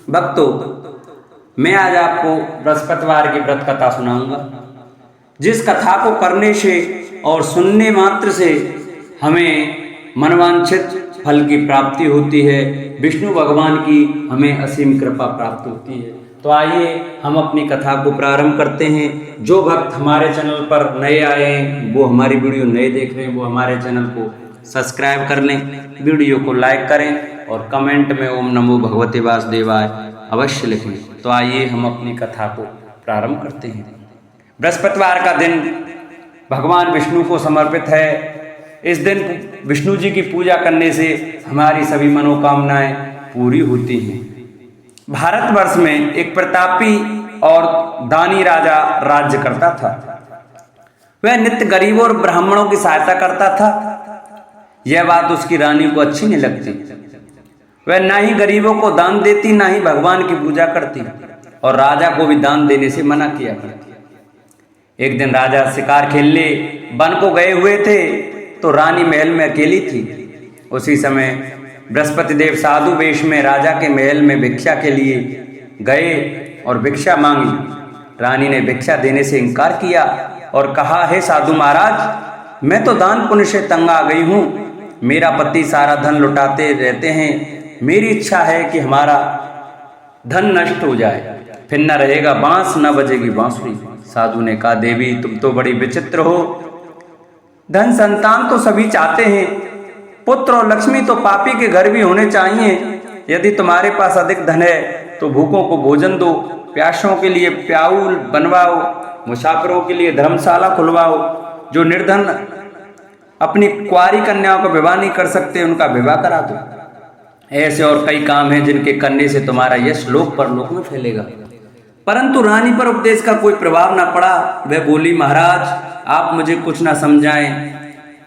भक्तों, मैं आज आपको बृहस्पतिवार की व्रत कथा सुनाऊंगा, जिस कथा को करने से और सुनने मात्र से हमें मनवांछित फल की प्राप्ति होती है। विष्णु भगवान की हमें असीम कृपा प्राप्त होती है। तो आइए हम अपनी कथा को प्रारंभ करते हैं। जो भक्त हमारे चैनल पर नए आए हैं, वो हमारी वीडियो नए देख रहे हैं, वो हमारे चैनल को सब्सक्राइब कर लें, वीडियो को लाइक करें और कमेंट में ओम नमो भगवते वासुदेवाय अवश्य लिखें। तो आइए हम अपनी कथा को प्रारंभ करते हैं। बृहस्पतिवार का दिन भगवान विष्णु को समर्पित है। इस दिन विष्णु जी की पूजा करने से हमारी सभी मनोकामनाएं पूरी होती हैं। भारतवर्ष में एक प्रतापी और दानी राजा राज्य करता था। वह नित्य गरीबों और ब्राह्मणों की सहायता करता था। यह बात उसकी रानी को अच्छी नहीं लगती। वह ना ही गरीबों को दान देती, ना ही भगवान की पूजा करती, और राजा को भी दान देने से मना किया करती। एक दिन राजा शिकार खेलने वन को गए हुए थे, तो रानी महल में अकेली थी। उसी समय बृहस्पति देव साधु वेश में राजा के महल में भिक्षा के लिए गए और भिक्षा मांगी। रानी ने भिक्षा देने से इनकार किया और कहा, हे साधु महाराज, मैं तो दान पुण्य से तंग आ गई हूँ। मेरा पति सारा धन लुटाते रहते हैं। मेरी इच्छा है कि हमारा धन नष्ट हो जाए, फिर न रहेगा बांस, न बजेगी बांसुरी। साधु ने कहा, देवी तुम तो बड़ी विचित्र हो। धन संतान तो सभी चाहते हैं, पुत्र और लक्ष्मी तो पापी के घर भी होने चाहिए। यदि तुम्हारे पास अधिक धन है तो भूखों को भोजन दो, प्यासों के लिए प्याऊल बनवाओ, मुसाफिरों के लिए धर्मशाला खुलवाओ। जो निर्धन अपनी कुंवारी कन्याओं का विवाह नहीं कर सकते, उनका विवाह करा दो। ऐसे और कई काम हैं जिनके करने से तुम्हारा यश लोक परलोक में फैलेगा। परंतु रानी पर उपदेश का कोई प्रभाव न पड़ा। वह बोली, महाराज आप मुझे कुछ ना समझाएं।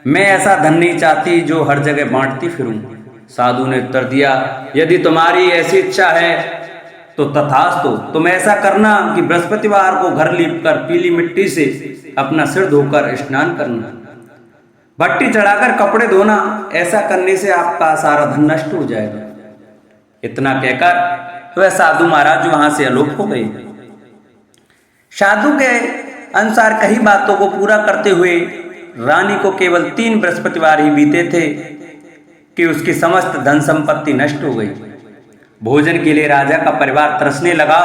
मैं ऐसा धन नहीं चाहती जो हर जगह बांटती फिरूं। साधु ने उत्तर दिया, यदि तुम्हारी ऐसी इच्छा है तो तथास्तु। तुम ऐसा करना कि बृहस्पतिवार को घर लीपकर पीली मिट्टी से अपना सिर धोकर स्नान करना, भट्टी चढ़ाकर कपड़े धोना। ऐसा करने से आपका सारा धन नष्ट हो जाएगा। इतना कहकर वह साधु महाराज वहां से आलोप हो गए। साधु के अनुसार कई बातों को पूरा करते हुए रानी को केवल 3 बृहस्पतिवार ही बीते थे कि उसकी समस्त धन संपत्ति नष्ट हो गई। भोजन के लिए राजा का परिवार तरसने लगा।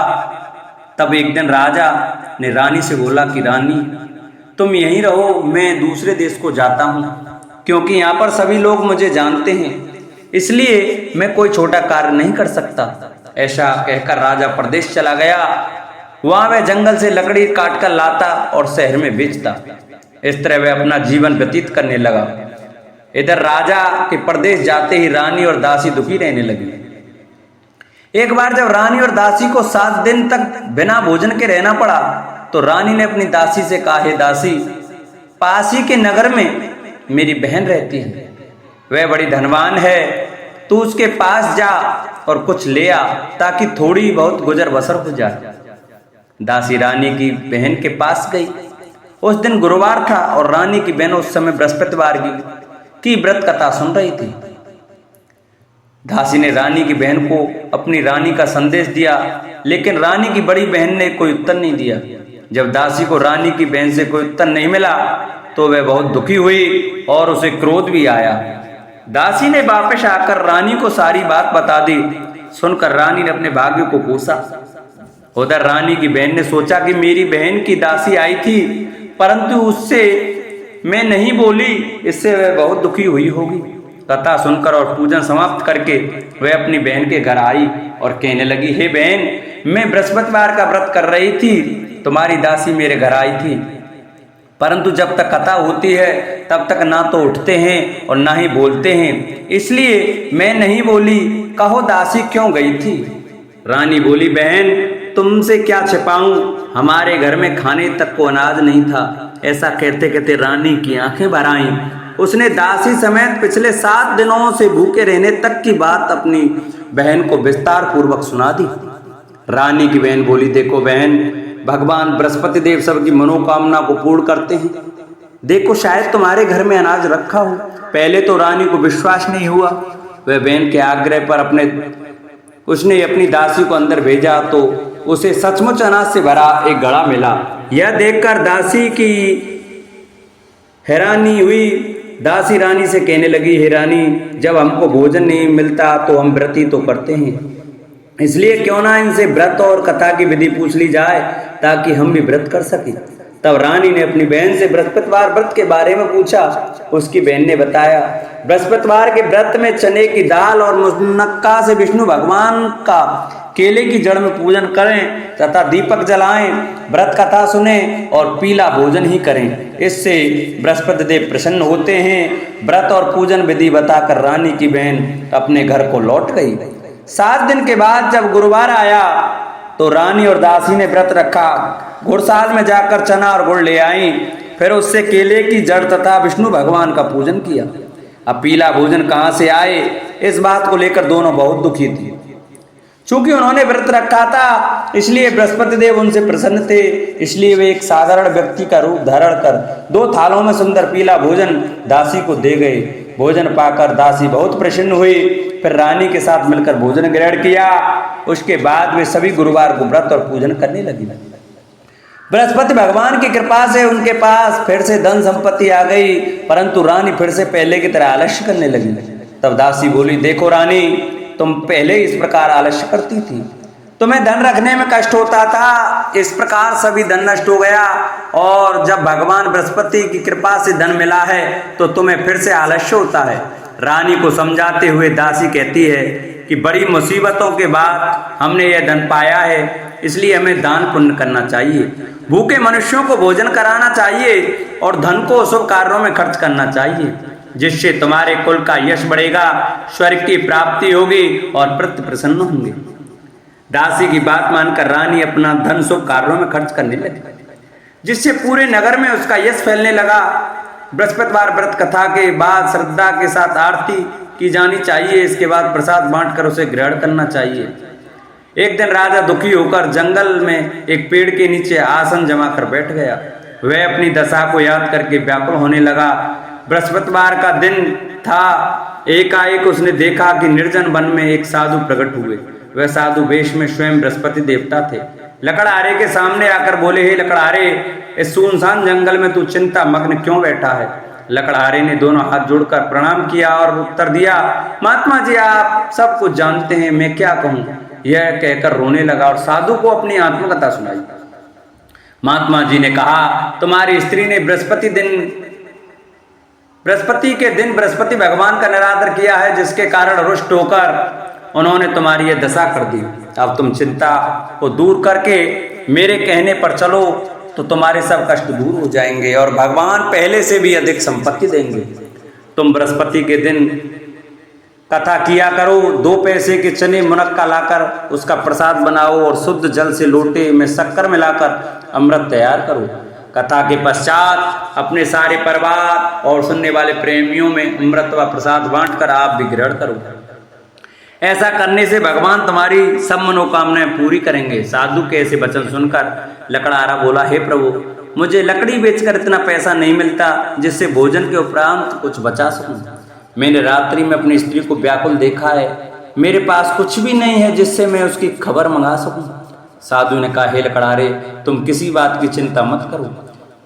तब एक दिन राजा ने रानी से बोला कि रानी तुम यहीं रहो, मैं दूसरे देश को जाता हूँ, क्योंकि यहाँ पर सभी लोग मुझे जानते हैं, इसलिए मैं कोई छोटा कार्य नहीं कर सकता। ऐसा कहकर राजा प्रदेश चला गया। वहां वह जंगल से लकड़ी काट कर लाता और शहर में बेचता। इस तरह वह अपना जीवन व्यतीत करने लगा। इधर राजा के प्रदेश जाते ही रानी और दासी दुखी रहने लगी। एक बार जब रानी और दासी को 7 दिन तक बिना भोजन के रहना पड़ा, तो रानी ने अपनी दासी से कहा, हे दासी, पास ही के नगर में मेरी बहन रहती है, वह बड़ी धनवान है, तू उसके पास जा और कुछ ले आ, ताकि थोड़ी बहुत गुजर बसर हो जाए। दासी रानी की बहन के पास गई। उस दिन गुरुवार था और रानी की बहन उस समय बृहस्पतिवार की व्रत कथा सुन रही थी। दासी ने रानी की बहन को अपनी रानी का संदेश दिया, लेकिन रानी की बड़ी बहन ने कोई उत्तर नहीं दिया। जब दासी को रानी की बहन से कोई उत्तर नहीं मिला, तो वह बहुत दुखी हुई और उसे क्रोध भी आया। दासी ने वापस आकर रानी को सारी बात बता दी। सुनकर रानी ने अपने भाग्य को कोसा। उधर रानी की बहन ने सोचा कि मेरी बहन की दासी आई थी, परंतु उससे मैं नहीं बोली, इससे वह बहुत दुखी हुई होगी। कथा सुनकर और पूजन समाप्त करके वह अपनी बहन के घर आई और कहने लगी, हे बहन, मैं बृहस्पतिवार का व्रत कर रही थी, तुम्हारी दासी मेरे घर आई थी, परंतु जब तक कथा होती है तब तक ना तो उठते हैं और ना ही बोलते हैं, इसलिए मैं नहीं बोली। कहो दासी क्यों गई थी? रानी बोली, बहन तुमसे क्या छिपाऊं, हमारे घर में खाने तक को अनाज नहीं था। ऐसा कहते कहते रानी की आंखें भर आईं। उसने दासी समेत पिछले 7 दिनों से भूखे रहने तक की बात अपनी बहन को विस्तार पूर्वक सुना दी। रानी की बहन बोली, देखो बहन, भगवान बृहस्पति देव सबकी मनोकामना को पूर्ण करते हैं। देखो शायद तुम्हारे घर में अनाज रखा हो। पहले तो रानी को विश्वास नहीं हुआ। वह बहन के आग्रह पर अपने उसने अपनी दासी को अंदर भेजा तो उसे सचमुच अनाज से भरा एक घड़ा मिला। यह देखकर दासी की हैरानी हुई। दासी रानी से कहने लगी, हे रानी, जब हमको भोजन नहीं मिलता तो हम व्रत ही तो करते हैं, इसलिए क्यों ना इनसे व्रत और कथा की विधि पूछ ली जाए ताकि हम भी व्रत कर सकें। तब रानी ने अपनी बहन से बृहस्पतिवार व्रत के बारे में पूछा। उसकी बहन ने बताया, बृहस्पतिवार के व्रत में चने की दाल और मुनक्का से विष्णु भगवान का केले की जड़ में पूजन करें तथा दीपक जलाएं, व्रत कथा सुने और पीला भोजन ही करें। इससे बृहस्पति देव प्रसन्न होते हैं। व्रत और पूजन विधि बताकर रानी की बहन अपने घर को लौट गई। 7 दिन के बाद जब गुरुवार आया तो रानी और दासी ने व्रत रखा। घुड़साल में जाकर चना और गुड़ ले आई, फिर उससे केले की जड़ तथा विष्णु भगवान का पूजन किया। अब पीला भोजन कहाँ से आए, इस बात को लेकर दोनों बहुत दुखी थी। चूंकि उन्होंने व्रत रखा था इसलिए बृहस्पति देव उनसे प्रसन्न थे, इसलिए वे एक साधारण व्यक्ति का रूप धारण कर 2 थालों में सुंदर पीला भोजन दासी को दे गए। भोजन पाकर दासी बहुत प्रसन्न हुई, फिर रानी के साथ मिलकर भोजन ग्रहण किया। उसके बाद वे सभी गुरुवार को व्रत और पूजन करने लगी। बृहस्पति भगवान की कृपा से उनके पास फिर से धन संपत्ति आ गई, परंतु रानी फिर से पहले की तरह आलस्य करने लगी। तब दासी बोली, देखो रानी, तुम पहले इस प्रकार आलस्य करती थी, तुम्हें धन रखने में कष्ट होता था, इस प्रकार सभी धन नष्ट हो गया, और जब भगवान बृहस्पति की कृपा से धन मिला है तो तुम्हें फिर से आलस्य होता है। रानी को समझाते हुए दासी कहती है कि बड़ी मुसीबतों के बाद हमने यह धन पाया है, इसलिए हमें दान पुण्य करना चाहिए, भूखे मनुष्यों को भोजन कराना चाहिए और धन को शुभ कार्यों में खर्च करना चाहिए, जिससे तुम्हारे कुल का यश बढ़ेगा, स्वर्ग की प्राप्ति होगी और पितृ प्रसन्न होंगे। दासी की बात मानकर रानी अपना धन शुभ कार्यों में खर्च करने लगी, जिससे पूरे नगर में उसका यश फैलने लगा। बृहस्पतिवार व्रत कथा के बाद श्रद्धा के साथ आरती की जानी चाहिए, इसके बाद प्रसाद बांटकर उसे ग्रहण करना चाहिए। एक दिन राजा दुखी होकर जंगल में एक पेड़ के नीचे आसन जमा कर बैठ गया। वह अपनी दशा को याद करके व्याकुल होने लगा। बृहस्पतिवार का दिन था। एकाएक उसने देखा कि निर्जन वन में एक साधु प्रकट हुए। वह साधु वेश में स्वयं बृहस्पति देवता थे। लकड़हारे के सामने आकर बोले, हे लकड़हारे, इस सुनसान जंगल में तू चिंता मग्न क्यों बैठा है? लकड़हारे ने दोनों हाथ जोड़कर प्रणाम किया और उत्तर दिया, महात्मा जी, आप सब कुछ जानते हैं, मैं क्या कहूँ? यह कहकर रोने लगा और साधु को अपनी आत्मकथा सुनाई। महात्मा जी ने कहा, तुम्हारी स्त्री ने बृहस्पति के दिन बृहस्पति भगवान का निरादर किया है, जिसके कारण रुष्ट होकर उन्होंने तुम्हारी यह दशा कर दी। अब तुम चिंता को दूर करके मेरे कहने पर चलो तो तुम्हारे सब कष्ट दूर हो जाएंगे और भगवान पहले से भी अधिक संपत्ति देंगे। तुम बृहस्पति के दिन कथा किया करो, 2 पैसे के चने मुनक्का लाकर उसका प्रसाद बनाओ और शुद्ध जल से लोटे में शक्कर मिलाकर अमृत तैयार करो। कथा के पश्चात अपने सारे परिवार और सुनने वाले प्रेमियों में अमृत व प्रसाद बांटकर आप भी ग्रहण करो। ऐसा करने से भगवान तुम्हारी सब मनोकामनाएं पूरी करेंगे। साधु के ऐसे वचन सुनकर लकड़हारा बोला, हे प्रभु, मुझे लकड़ी बेचकर इतना पैसा नहीं मिलता जिससे भोजन के उपरांत कुछ बचा सकूं। मैंने रात्रि में अपनी स्त्री को व्याकुल देखा है, मेरे पास कुछ भी नहीं है जिससे मैं उसकी खबर मंगा सकूं। साधु ने कहा, हे लकड़हारे, तुम किसी बात की चिंता मत करो।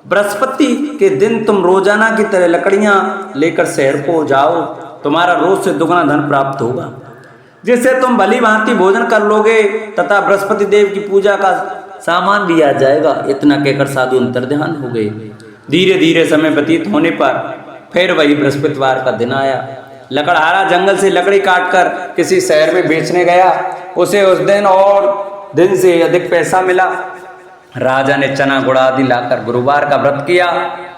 बृहस्पति के दिन तुम रोजाना की तरह लकड़ियां लेकर शहर को जाओ, तुम्हारा रोज से दुगना धन प्राप्त होगा, जिससे तुम भली भांति भोजन कर लोगे तथा बृहस्पति देव की पूजा का सामान भी आ जाएगा। इतना कहकर साधु अंतर्ध्यान हो गए। धीरे धीरे समय व्यतीत होने पर फिर वही बृहस्पतिवार का दिन आया। लकड़हारा जंगल से लकड़ी काटकर किसी शहर में बेचने गया। उसे उस दिन और दिन से अधिक पैसा मिला। राजा ने चना गुड़ आदि लाकर गुरुवार का व्रत किया।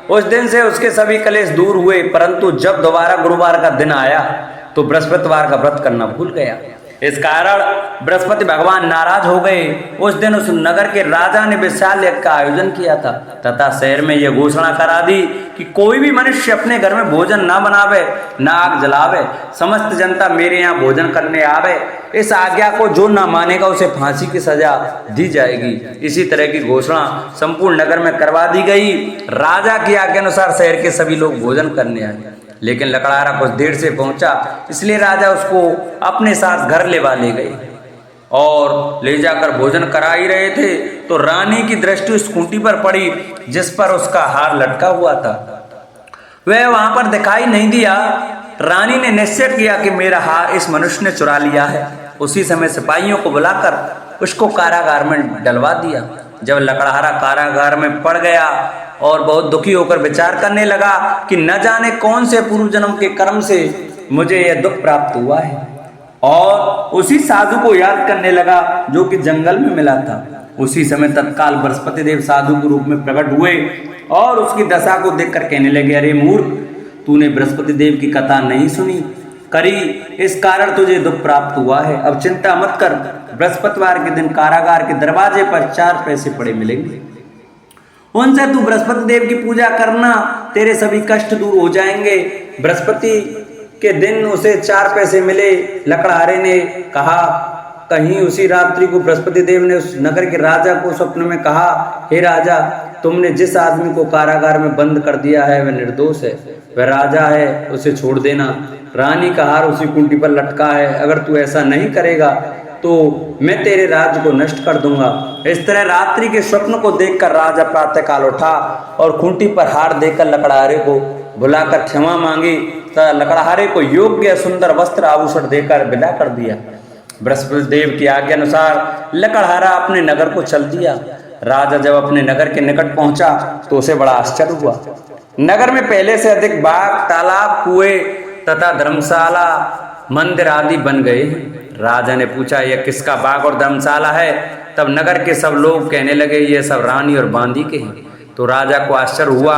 उस दिन से उसके सभी कलेश दूर हुए, परंतु जब दोबारा गुरुवार का दिन आया तो बृहस्पतिवार का व्रत करना भूल गया। इस कारण बृहस्पति भगवान नाराज हो गए। उस दिन उस नगर के राजा ने विशाल यज्ञ का आयोजन किया था तथा शहर में यह घोषणा करा दी कि कोई भी मनुष्य अपने घर में भोजन ना बनावे, ना आग जलावे, समस्त जनता मेरे यहाँ भोजन करने आवे। इस आज्ञा को जो ना मानेगा उसे फांसी की सजा दी जाएगी। इसी तरह की घोषणा संपूर्ण नगर में करवा दी गई। राजा की आज्ञा अनुसार शहर के सभी लोग भोजन करने आए, लेकिन लकड़हारा कुछ देर से पहुंचा, इसलिए राजा उसको अपने साथ घर ले गए। और ले जाकर भोजन करा ही रहे थे तो रानी की दृष्टि उस खूंटी पर पड़ी जिस पर उसका हार लटका हुआ था। वह वहां पर दिखाई नहीं दिया। रानी ने निश्चय किया कि मेरा हार इस मनुष्य ने चुरा लिया है। उसी समय सिपाहियों को बुलाकर उसको कारागार में डलवा दिया। जब लकड़हारा कारागार में पड़ गया और बहुत दुखी होकर विचार करने लगा कि न जाने कौन से पूर्व जन्म के कर्म से मुझे यह दुख प्राप्त हुआ है, और उसी साधु को याद करने लगा जो कि जंगल में मिला था। उसी समय तत्काल बृहस्पति देव साधु के रूप में प्रकट हुए और उसकी दशा को देखकर कहने लगे, अरे मूर्ख, तूने बृहस्पति देव की कथा नहीं सुनी करी, इस कारण तुझे दुख प्राप्त हुआ है। अब चिंता मत कर, बृहस्पतिवार के दिन कारागार के दरवाजे पर 4 पैसे पड़े मिलेंगे, उनसे तू बृहस्पति देव की पूजा करना, तेरे सभी कष्ट दूर हो जाएंगे। बृहस्पति के दिन उसे 4 पैसे मिले। लकड़हारे ने कहा, कहीं उसी रात्रि को बृहस्पति देव ने उस नगर के राजा को स्वप्न में कहा, हे राजा, तुमने जिस आदमी को कारागार में बंद कर दिया है वह निर्दोष है, वह राजा है, उसे छोड़ देना। रानी का हार उसी कुंटी पर लटका है, अगर तू ऐसा नहीं करेगा तो मैं तेरे राज्य को नष्ट कर दूंगा। इस तरह रात्रि के स्वप्न को देखकर राजा प्रातःकाल उठा और खूंटी पर हार देकर लकड़हारे को बुलाकर क्षमा मांगी तथा लकड़हारे को योग्य सुंदर वस्त्र आभूषण देकर विदा कर दिया। बृहस्पति देव की आज्ञा अनुसार लकड़हारा अपने नगर को चल दिया। राजा जब अपने नगर के निकट पहुंचा तो उसे बड़ा आश्चर्य हुआ। नगर में पहले से अधिक बाग, तालाब, कुएं तथा धर्मशाला, मंदिर आदि बन गए। राजा ने पूछा, यह किसका बाग और धर्मशाला है? तब नगर के सब लोग कहने लगे, ये सब रानी और बांदी के हैं। तो राजा को आश्चर्य हुआ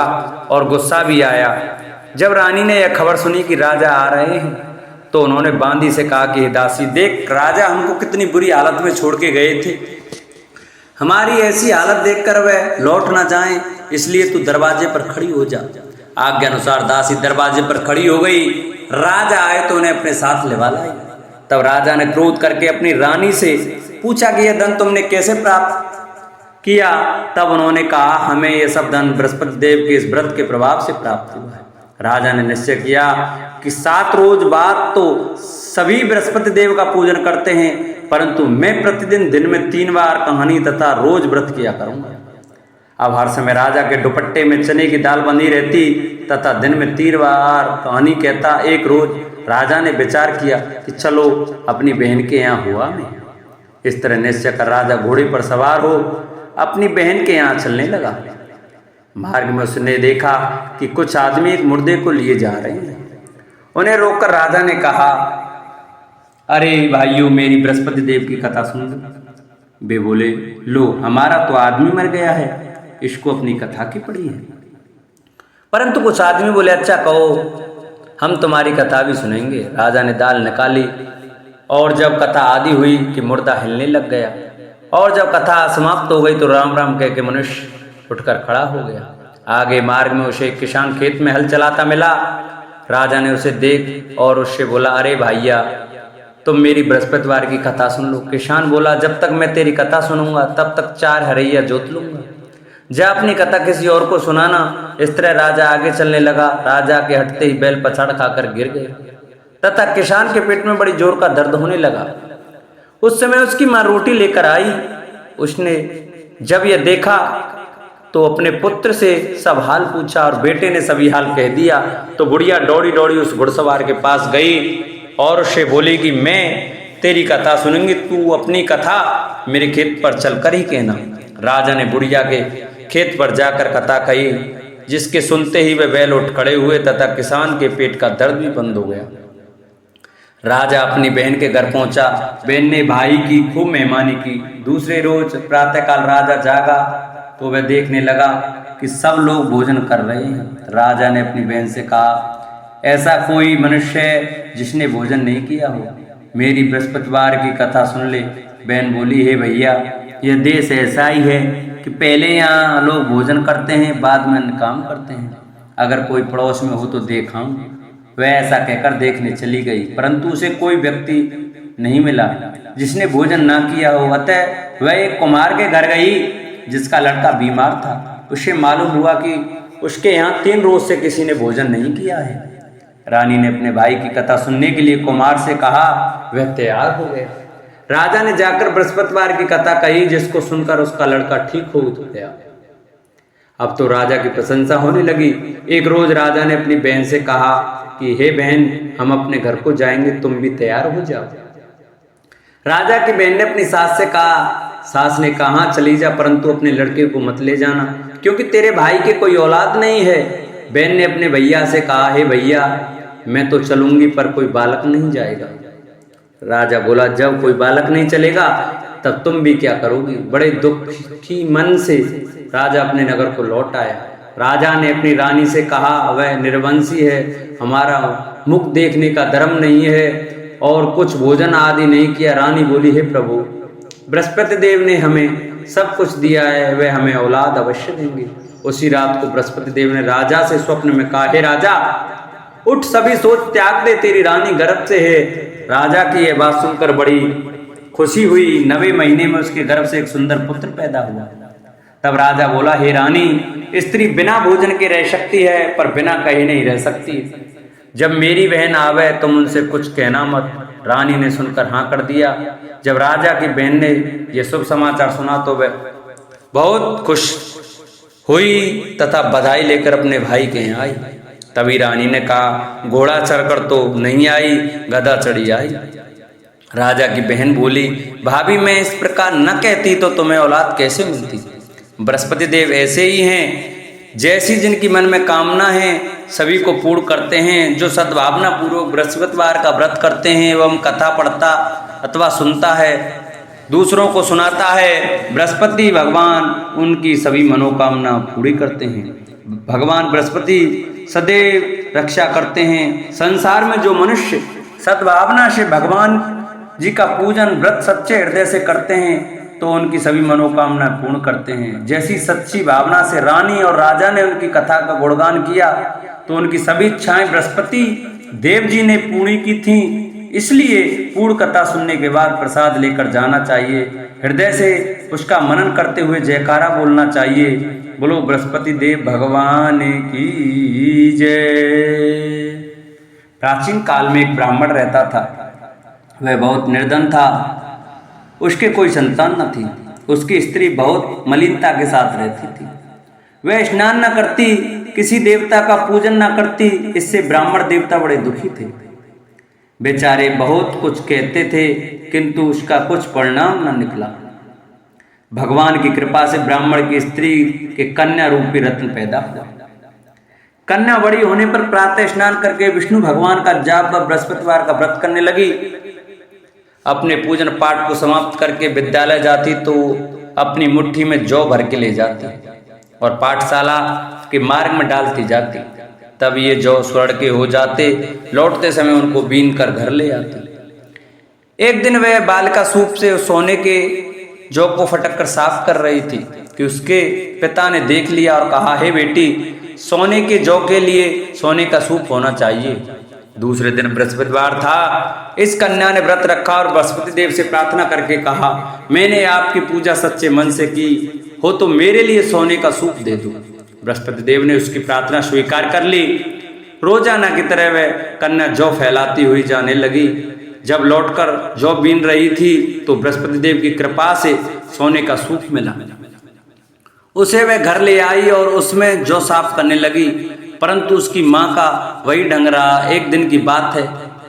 और गुस्सा भी आया। जब रानी ने यह खबर सुनी कि राजा आ रहे हैं तो उन्होंने बांदी से कहा कि दासी, देख, राजा हमको कितनी बुरी हालत में छोड़ के गए थे, हमारी ऐसी हालत देखकर वह लौट ना जाएं, इसलिए तू दरवाजे पर खड़ी हो जा। आज्ञा अनुसार दासी दरवाजे पर खड़ी हो गई। राजा आए तो उन्हें अपने साथ लेवा लाई। तब राजा ने क्रोध करके अपनी रानी से पूछा कि यह धन तुमने कैसे प्राप्त किया? तब उन्होंने कहा, हमें यह सब धन बृहस्पति देव के इस व्रत के प्रभाव से प्राप्त हुआ है। राजा ने निश्चय किया कि 7 रोज बाद तो सभी बृहस्पति देव का पूजन करते हैं, परंतु मैं प्रतिदिन दिन में 3 बार कहानी तथा रोज व्रत किया करूंगा। अब हर समय राजा के दुपट्टे में चने की दाल बंधी रहती तथा दिन में 3 बार कहानी कहता। एक रोज राजा ने विचार किया कि चलो अपनी बहन के यहाँ हुआ मैं। इस तरह निश्चय कर राजा घोड़े पर सवार हो अपनी बहन के यहाँ चलने लगा। मार्ग में उसने देखा कि कुछ आदमी एक मुर्दे को लिए जा रहे हैं। उन्हें रोककर राजा ने कहा, अरे भाइयों, मेरी बृहस्पति देव की कथा सुन लो। वे बोले, लो, हमारा तो आदमी मर गया है, इसको अपनी कथा की पड़ी है। परंतु कुछ आदमी बोले, अच्छा कहो, हम तुम्हारी कथा भी सुनेंगे। राजा ने दाल निकाली और जब कथा आदि हुई कि मुर्दा हिलने लग गया, और जब कथा समाप्त हो गई तो राम राम कह के मनुष्य उठकर खड़ा हो गया। आगे मार्ग में उसे एक किसान खेत में हल चलाता मिला। राजा ने उसे देख और उससे बोला, अरे भैया, तुम मेरी बृहस्पतिवार की कथा सुन लो। किसान बोला, जब तक मैं तेरी कथा सुनूंगा तब तक 4 हरैया जोत लूंगा, जा अपनी कथा किसी और को सुनाना। इस तरह राजा आगे चलने लगा। राजा के हटते ही बैल पछाड़ खाकर गिर गए तथा किसान के पेट में बड़ी जोर का दर्द होने लगा। उस समय उसकी माँ रोटी लेकर आई। उसने जब यह देखा तो अपने पुत्र से सब हाल पूछा और बेटे ने सभी हाल कह दिया। तो बुढ़िया दौड़ी दौड़ी उस घुड़सवार के पास गई और उससे बोली कि मैं तेरी कथा सुनूंगी, तू अपनी कथा मेरे खेत पर चलकर ही कहना। राजा ने बुढ़िया के खेत पर जाकर कथा कही, जिसके सुनते ही वे बैल उठ खड़े हुए तथा किसान के पेट का दर्द भी बंद हो गया। राजा अपनी बहन के घर पहुंचा। बहन ने भाई की खूब मेहमानी की। दूसरे रोज प्रातःकाल राजा जागा तो वह देखने लगा कि सब लोग भोजन कर रहे हैं। राजा ने अपनी बहन से कहा, ऐसा कोई मनुष्य है जिसने भोजन नहीं किया हो, मेरी बृहस्पतिवार की कथा सुन ले। बहन बोली, हे भैया, यह देश ऐसा ही है कि पहले यहाँ लोग भोजन करते हैं, बाद में अन्य काम करते हैं। अगर कोई पड़ोस में हो तो देखाऊं। वह ऐसा कहकर देखने चली गई, परंतु उसे कोई व्यक्ति नहीं मिला जिसने भोजन ना किया हो। अतः वह एक कुम्हार के घर गई जिसका लड़का बीमार था। उसे मालूम हुआ कि उसके यहाँ 3 रोज से किसी ने भोजन नहीं किया है। रानी ने अपने भाई की कथा सुनने के लिए कुम्हार से कहा। वह तैयार हो गया। राजा ने जाकर बृहस्पतिवार की कथा कही, जिसको सुनकर उसका लड़का ठीक हो गया। अब तो राजा की प्रशंसा होने लगी। एक रोज राजा ने अपनी बहन से कहा कि हे बहन, हम अपने घर को जाएंगे, तुम भी तैयार हो जाओ। राजा की बहन ने अपनी सास से कहा। सास ने कहा, हाँ चली जा, परंतु अपने लड़के को मत ले जाना, क्योंकि तेरे भाई के कोई औलाद नहीं है। बहन ने अपने भैया से कहा, हे भैया, मैं तो चलूंगी पर कोई बालक नहीं जाएगा। राजा बोला, जब कोई बालक नहीं चलेगा तब तुम भी क्या करोगी। बड़े दुखी मन से राजा अपने नगर को लौट आया। राजा ने अपनी रानी से कहा, वह निर्वंशी है, हमारा मुख देखने का धर्म नहीं है और कुछ भोजन आदि नहीं किया। रानी बोली, हे प्रभु, बृहस्पति देव ने हमें सब कुछ दिया है, वह हमें औलाद अवश्य देंगे। उसी रात को बृहस्पति देव ने राजा से स्वप्न में कहा, हे राजा, उठ, सभी सोच त्याग दे, तेरी रानी गर्भ से है। राजा की यह बात सुनकर बड़ी खुशी हुई। 9वें महीने में उसके गर्भ से एक सुंदर पुत्र पैदा हुआ। तब राजा बोला, हे रानी, स्त्री बिना भोजन के रह सकती है पर बिना कहे नहीं रह सकती। जब मेरी बहन आवे तुम उनसे कुछ कहना मत। रानी ने सुनकर हाँ कर दिया। जब राजा की बहन ने यह शुभ समाचार सुना तो वह बहुत खुश हुई तथा बधाई लेकर अपने भाई के यहाँ आई। तभी रानी ने कहा, घोड़ा चढ़कर तो नहीं आई, गधा चढ़ी आई। राजा की बहन बोली, भाभी, मैं इस प्रकार न कहती तो तुम्हें औलाद कैसे मिलती। बृहस्पति देव ऐसे ही हैं, जैसी जिनकी मन में कामना है सभी को पूर्ण करते हैं। जो सद्भावना पूर्वक बृहस्पतिवार का व्रत करते हैं एवं कथा पढ़ता अथवा सुनता है, दूसरों को सुनाता है, बृहस्पति भगवान उनकी सभी मनोकामना पूरी करते हैं। भगवान बृहस्पति सदैव रक्षा करते हैं। संसार में जो मनुष्य सद्भावना से भगवान जी का पूजन व्रत सच्चे हृदय से करते हैं तो उनकी सभी मनोकामना पूर्ण करते हैं। जैसी सच्ची भावना से रानी और राजा ने उनकी कथा का गुणगान किया तो उनकी सभी इच्छाएं बृहस्पति देव जी ने पूरी की थीं। इसलिए पूर्ण कथा सुनने के बाद प्रसाद लेकर जाना चाहिए। हृदय से उसका मनन करते हुए जयकारा बोलना चाहिए। बोलो बृहस्पति देव भगवान की जय। प्राचीन काल में एक ब्राह्मण रहता था। वह बहुत निर्धन था, उसके कोई संतान न थी। उसकी स्त्री बहुत मलिनता के साथ रहती थी। वह स्नान न करती, किसी देवता का पूजन न करती। इससे ब्राह्मण देवता बड़े दुखी थे। बेचारे बहुत कुछ कहते थे किंतु उसका कुछ परिणाम न निकला। भगवान की कृपा से ब्राह्मण की स्त्री के कन्या रूपी रत्न पैदा हुआ। कन्या बड़ी होने पर प्रातः स्नान करके विष्णु भगवान का जाप व बृहस्पतिवार का व्रत करने लगी। अपने पूजन पाठ को समाप्त करके विद्यालय जाती तो अपनी मुट्ठी में जौ भर के ले जाती और पाठशाला के मार्ग में डालती जाती। तब ये जौ स्वर्ण के हो जाते। लौटते समय उनको बीन कर घर ले आती। एक दिन वह बालिका सूप से सोने के जौ को फटक कर साफ कर रही थी कि उसके पिता ने देख लिया और कहा, हे बेटी, सोने के जौ के लिए सोने का सूप होना चाहिए। दूसरे दिन बृहस्पतिवार था। इस कन्या ने व्रत रखा और बृहस्पति देव से प्रार्थना करके कहा, मैंने आपकी पूजा सच्चे मन से की हो तो मेरे लिए सोने का सूप दे दो। बृहस्पति देव ने उसकी प्रार्थना स्वीकार कर ली। रोजाना की तरह वह कन्या जौ फैलाती हुई जाने लगी। जब लौटकर जौ बीन रही थी तो बृहस्पति देव की कृपा से सोने का सूप मिला। उसे वह घर ले आई और उसमें जौ साफ करने लगी, परंतु उसकी माँ का वही ढंग रहा। एक दिन की बात है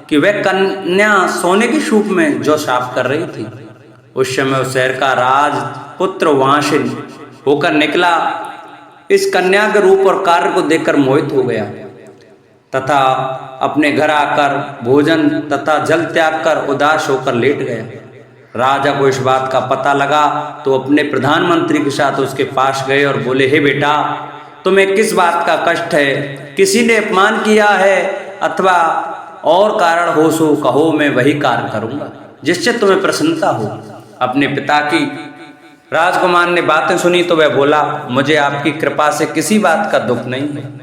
कि वह कन्या सोने के सूप में जौ साफ कर रही थी। उस समय उस शहर का राजपुत्र वहां से होकर निकला। इस कन्या के रूप और कार्य को देखकर मोहित हो गया तथा अपने घर आकर भोजन तथा जल त्याग कर उदास होकर लेट गया। राजा को इस बात का पता लगा तो अपने प्रधानमंत्री के साथ उसके पास गए और बोले, हे बेटा, तुम्हें किस बात का कष्ट है? किसी ने अपमान किया है अथवा और कारण हो सो कहो, मैं वही कार्य करूंगा जिससे तुम्हें प्रसन्नता हो। अपने पिता की राजकुमार ने बातें सुनी तो वह बोला, मुझे आपकी कृपा से किसी बात का दुख नहीं है।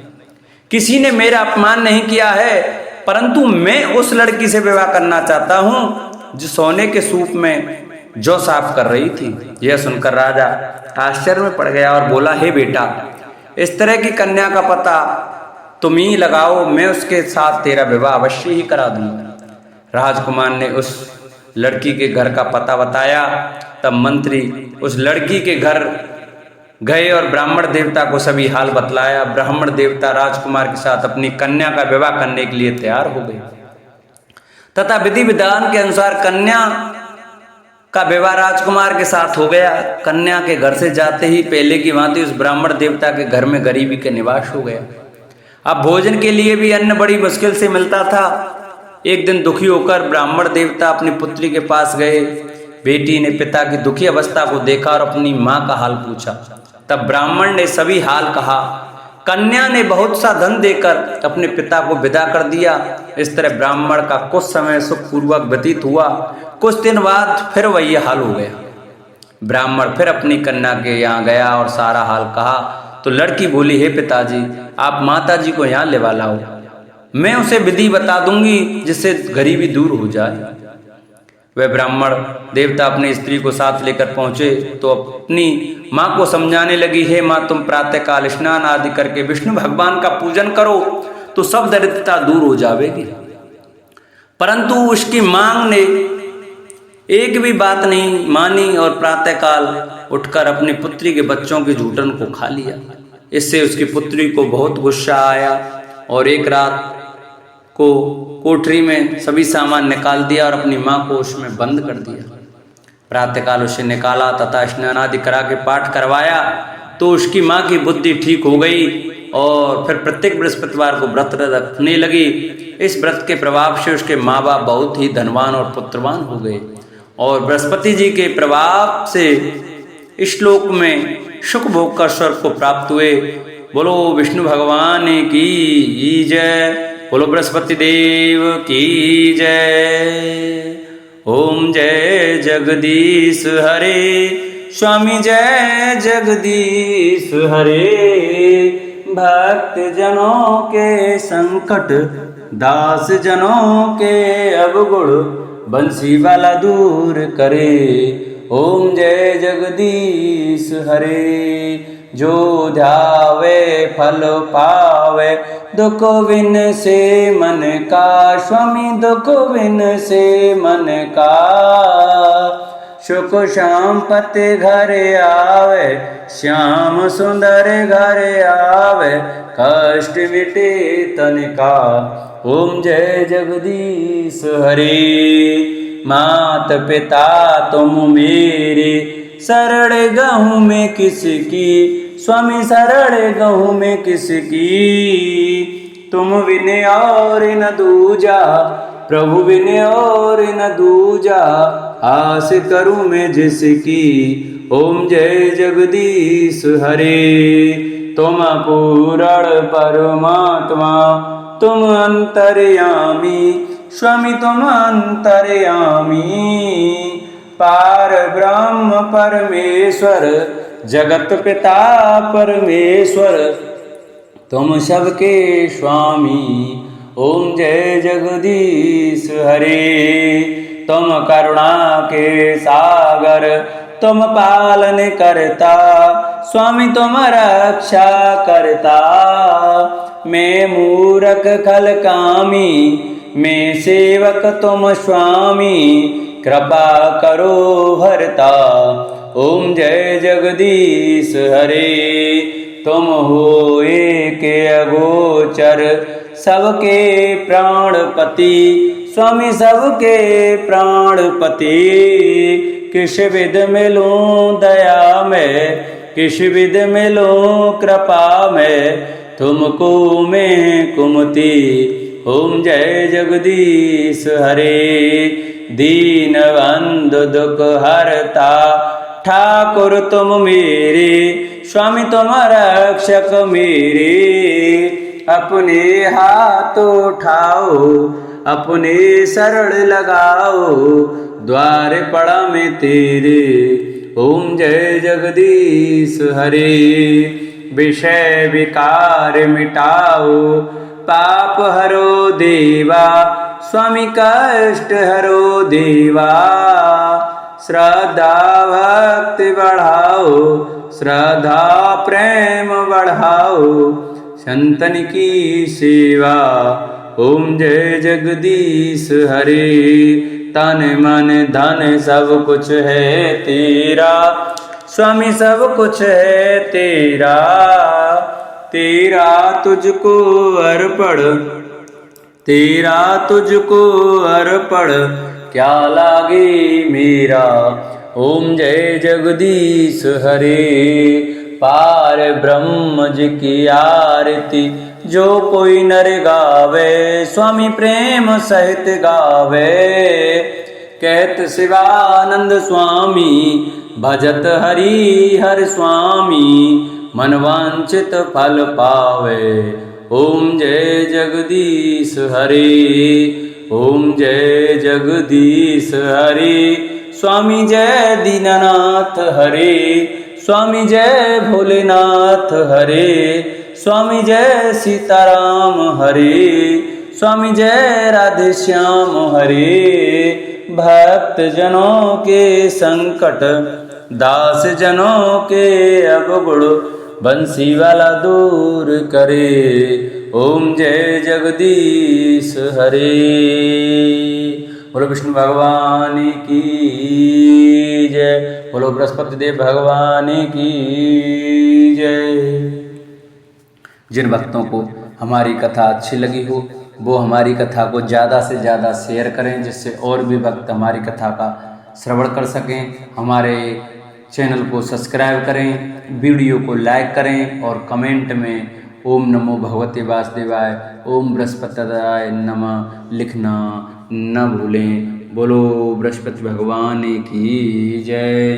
किसी ने मेरा अपमान नहीं किया है, परंतु मैं उस लड़की से विवाह करना चाहता हूं जो सोने के सूप में जौ साफ कर रही थी। यह सुनकर राजा आश्चर्य में पड़ गया और बोला, हे बेटा, इस तरह की कन्या का पता तुम ही लगाओ, मैं उसके साथ तेरा विवाह अवश्य ही करा दूंगा। राजकुमार ने उस लड़की के घर का पता बताया। तब मंत्री उस लड़की के घर गए और ब्राह्मण देवता को सभी हाल बतलाया। ब्राह्मण देवता राजकुमार के साथ अपनी कन्या का विवाह करने के लिए तैयार हो गए तथा विधि विधान के अनुसार कन्या का विवाह राजकुमार के साथ हो गया। कन्या के घर से जाते ही पहले की भांति उस ब्राह्मण देवता के घर में गरीबी का निवास हो गया। अब भोजन के लिए भी अन्न बड़ी मुश्किल से मिलता था। एक दिन दुखी होकर ब्राह्मण देवता अपनी पुत्री के पास गए। बेटी ने पिता की दुखी अवस्था को देखा और अपनी माँ का हाल पूछा। तब ब्राह्मण ने सभी हाल कहा। कन्या ने बहुत सा धन देकर अपने पिता को विदा कर दिया। इस तरह ब्राह्मण का कुछ समय सुखपूर्वक व्यतीत हुआ। कुछ दिन बाद फिर वही हाल हो गया। ब्राह्मण फिर अपनी कन्या के यहाँ गया और सारा हाल कहा तो लड़की बोली, हे पिताजी, आप माता जी को यहाँ लेवा लाओ, मैं उसे विधि बता दूंगी जिससे गरीबी दूर हो जाए। वह ब्राह्मण देवता अपनी स्त्री को साथ लेकर पहुंचे तो अपनी माँ को समझाने लगी, हे माँ, तुम प्रातःकाल स्नान आदि करके विष्णु भगवान का पूजन करो तो सब दरिद्रता दूर हो जाएगी। परंतु उसकी मांग ने एक भी बात नहीं मानी और प्रातःकाल उठकर अपनी पुत्री के बच्चों के जूठन को खा लिया। इससे उसकी पुत्री को बहुत गुस्सा आया और एक रात को कोठरी में सभी सामान निकाल दिया और अपनी माँ को उसमें बंद कर दिया। प्रातःकाल उसे निकाला तथा स्नान आदि करा के पाठ करवाया तो उसकी माँ की बुद्धि ठीक हो गई और फिर प्रत्येक बृहस्पतिवार को व्रत रखने लगी। इस व्रत के प्रभाव से उसके माँ बाप बहुत ही धनवान और पुत्रवान हो गए और बृहस्पति जी के प्रभाव से इस श्लोक में सुख भोग का स्वर्ग को प्राप्त हुए। बोलो विष्णु भगवान की जय, बोलो बृहस्पति देव की जय। ओम जय जगदीश हरे, स्वामी जय जगदीश हरे। भक्त जनों के संकट, दास जनों के अवगुण, बंसी वाला दूर करे। ओम जय जगदीश हरे। जो ध्यावे फल पावे, दुख विन से मन का, स्वामी दुख विन से मन का। सुख संपत्ति घर आवे, श्याम सुंदर घर आवे, कष्ट मिटे तन का। ओम जय जगदीश हरे। मात पिता तुम मेरे, शरण गहूँ में किसकी, स्वामी शरण गहूँ में किसकी। तुम बिन और न दूजा, प्रभु बिन और न दूजा, आस करूँ मैं जिसकी। ओम जय जगदीश हरे। तुम पूर्ण परमात्मा, तुम अंतर्यामी, स्वामी तुम अंतर्यामी। पार ब्रह्म परमेश्वर, जगत पिता परमेश्वर, तुम सबके स्वामी। ओम जय जगदीश हरे। तुम करुणा के सागर, तुम पालन करता, स्वामी तुम रक्षा करता। मैं मूरख खल कामी, मैं सेवक तुम स्वामी, कृपा करो हरता। ओम जय जगदीश हरे। तुम हो एक अगोचर, सबके प्राणपति, स्वामी सबके प्राणपति। किस विध मिलूं दया में, किस विध मिलूं कृपा में, तुमको मैं कुमति। ओम जय जगदीश हरे। दीन बंधु दुख हरता, ठाकुर तुम मेरे, स्वामी तुम रक्षक मेरे। अपने हाथ उठाओ, अपने शरण लगाओ, द्वार पड़ा मैं तेरे। ओम जय जगदीश हरे। विषय विकार मिटाओ, पाप हरो देवा, स्वामी कष्ट हरो देवा। श्रद्धा भक्ति बढ़ाओ, श्रद्धा प्रेम बढ़ाओ, संतन की सेवा। ओम जय जगदीश हरे। तन मन धन सब कुछ है तेरा, स्वामी सब कुछ है तेरा, तेरा तुझको अर्पण, तेरा तुझको अर्पण क्या लागे मेरा। ओम जय जगदीश हरे, पार ब्रह्म जी की आरती जो कोई नर गावे, स्वामी प्रेम सहित गावे। कहत शिवानंद स्वामी भजत हरि हर स्वामी, मनवांचित फल पावे। ओम जय जगदीश हरे, ओम जय जगदीश हरे, स्वामी जय दीननाथ हरे, स्वामी जय भोलेनाथ हरे, स्वामी जय सीताराम हरे, स्वामी जय राधे श्याम हरे। भक्त जनों के संकट, दास जनों के अवगुण, बंसी वाला दूर करे। ओम जय जगदीश हरे। बोलो विष्णु भगवान की जय, बोलो बृहस्पति देव भगवान की जय। जिन भक्तों को हमारी कथा अच्छी लगी हो वो हमारी कथा को ज़्यादा से ज़्यादा शेयर करें, जिससे और भी भक्त हमारी कथा का श्रवण कर सकें। हमारे चैनल को सब्सक्राइब करें, वीडियो को लाइक करें और कमेंट में ओम नमो भगवते वासुदेवाय, ओम बृहस्पतिदाय नमः लिखना न भूलें। बोलो बृहस्पति भगवान की जय।